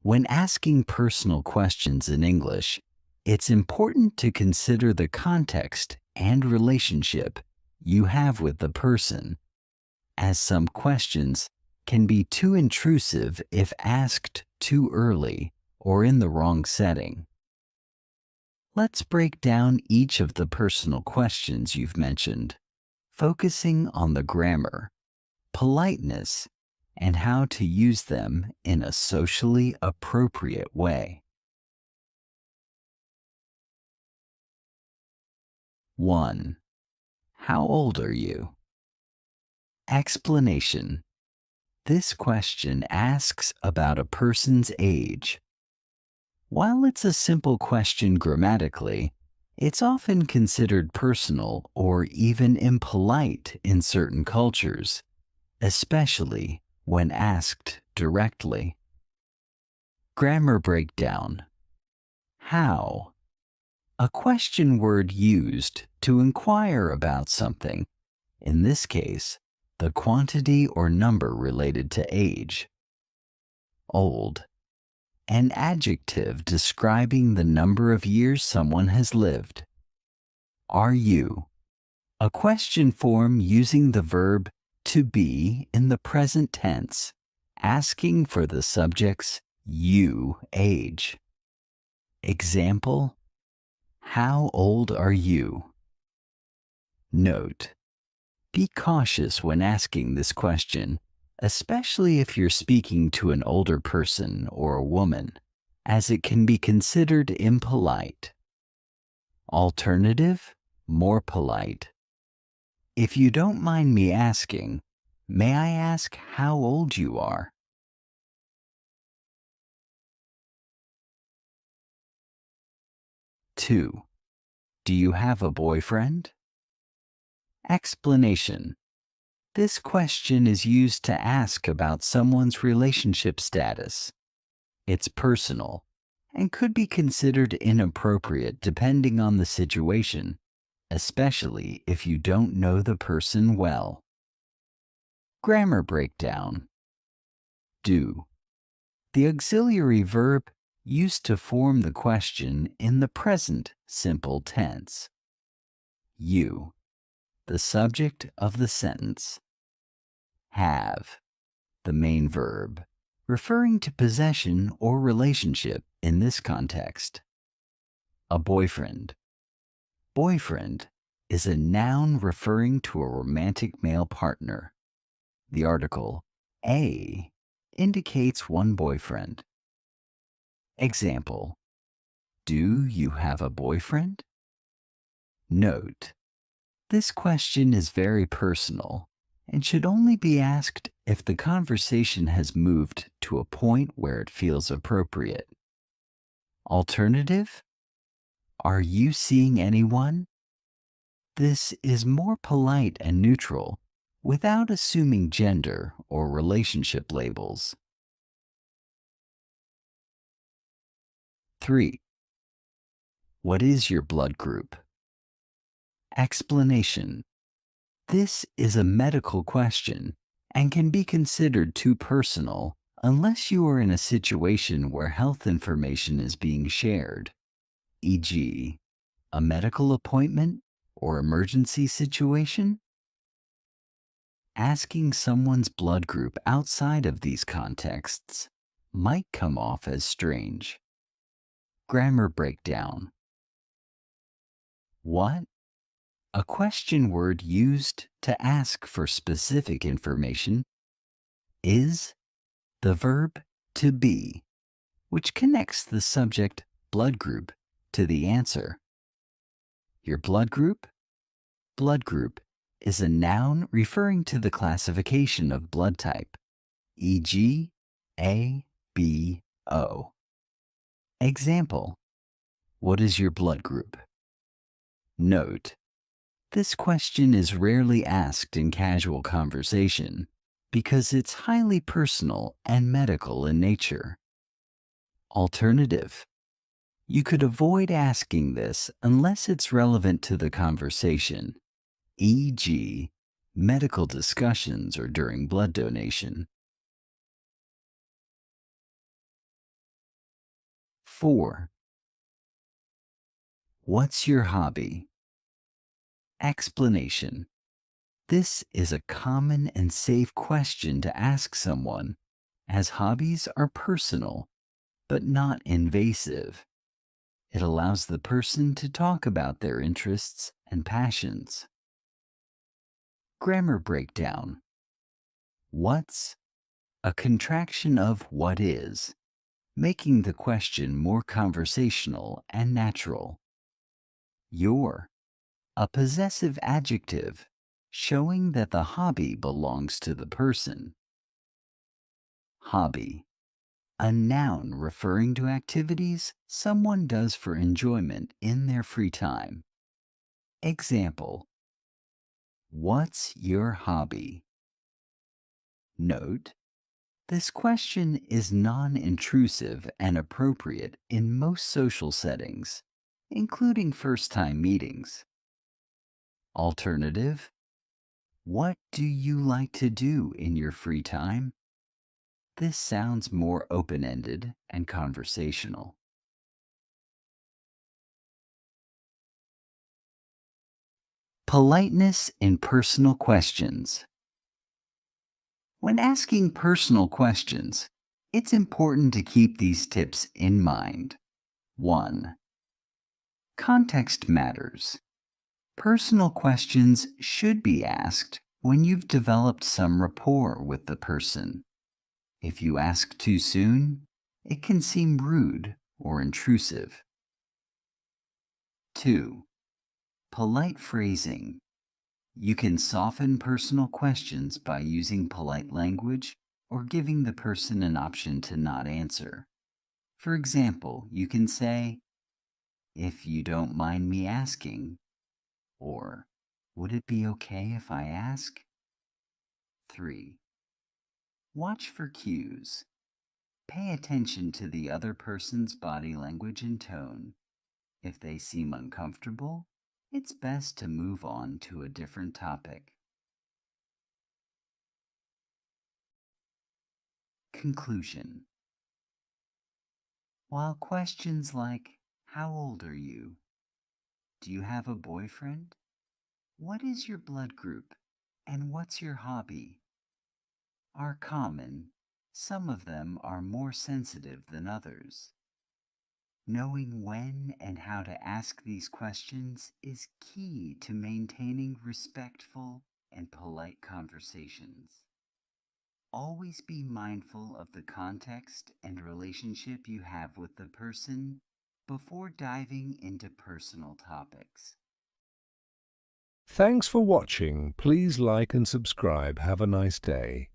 When asking personal questions in English, it's important to consider the context and relationship you have with the person, as some questions can be too intrusive if asked too early or in the wrong setting. Let's break down each of the personal questions you've mentioned, focusing on the grammar, politeness, and how to use them in a socially appropriate way. 1. How old are you? Explanation. This question asks about a person's age. While it's a simple question grammatically, it's often considered personal or even impolite in certain cultures, especially when asked directly. Grammar breakdown. How. A question word used to inquire about something, in this case, the quantity or number related to age. Old. An adjective describing the number of years someone has lived. Are you? A question form using the verb to be in the present tense, asking for the subject's you age. Example: how old are you? Note: be cautious when asking this question, especially if you're speaking to an older person or a woman, as it can be considered impolite. Alternative: more polite. If you don't mind me asking, may I ask how old you are? 2. Do you have a boyfriend? Explanation. This question is used to ask about someone's relationship status. It's personal and could be considered inappropriate depending on the situation, especially if you don't know the person well. Grammar breakdown. Do. The auxiliary verb used to form the question in the present simple tense. You. The subject of the sentence. Have. The main verb, referring to possession or relationship in this context. A boyfriend. Boyfriend is a noun referring to a romantic male partner. The article a indicates one boyfriend. Example: do you have a boyfriend? Note: this question is very personal and should only be asked if the conversation has moved to a point where it feels appropriate. Alternative: are you seeing anyone? This is more polite and neutral without assuming gender or relationship labels. 3. What is your blood group? Explanation. This is a medical question and can be considered too personal unless you are in a situation where health information is being shared, e.g., a medical appointment or emergency situation. Asking someone's blood group outside of these contexts might come off as strange. Grammar breakdown. What? A question word used to ask for specific information. Is. The verb to be, which connects the subject blood group to the answer. Your blood group? Blood group is a noun referring to the classification of blood type, e.g., A, B, O. Example: what is your blood group? Note: this question is rarely asked in casual conversation because it's highly personal and medical in nature. Alternative: you could avoid asking this unless it's relevant to the conversation, e.g., medical discussions or during blood donation. 4. What's your hobby? Explanation. This is a common and safe question to ask someone, as hobbies are personal but not invasive. It allows the person to talk about their interests and passions. Grammar breakdown. What's a contraction of what is, making the question more conversational and natural. Your, a possessive adjective, showing that the hobby belongs to the person. Hobby, a noun referring to activities someone does for enjoyment in their free time. Example, what's your hobby? Note, this question is non-intrusive and appropriate in most social settings, including first-time meetings. Alternative, what do you like to do in your free time? This sounds more open-ended and conversational. Politeness in personal questions. When asking personal questions, it's important to keep these tips in mind. 1. Context matters. Personal questions should be asked when you've developed some rapport with the person. If you ask too soon, it can seem rude or intrusive. 2. Polite phrasing. You can soften personal questions by using polite language or giving the person an option to not answer. For example, you can say, "If you don't mind me asking," or "Would it be okay if I ask?" 3. Watch for cues. Pay attention to the other person's body language and tone. If they seem uncomfortable, it's best to move on to a different topic. Conclusion. While questions like, "How old are you?" "Do you have a boyfriend?" "What is your blood group?" and "What's your hobby?" are common, some of them are more sensitive than others. Knowing when and how to ask these questions is key to maintaining respectful and polite conversations. Always be mindful of the context and relationship you have with the person before diving into personal topics. Thanks for watching. Please like and subscribe. Have a nice day.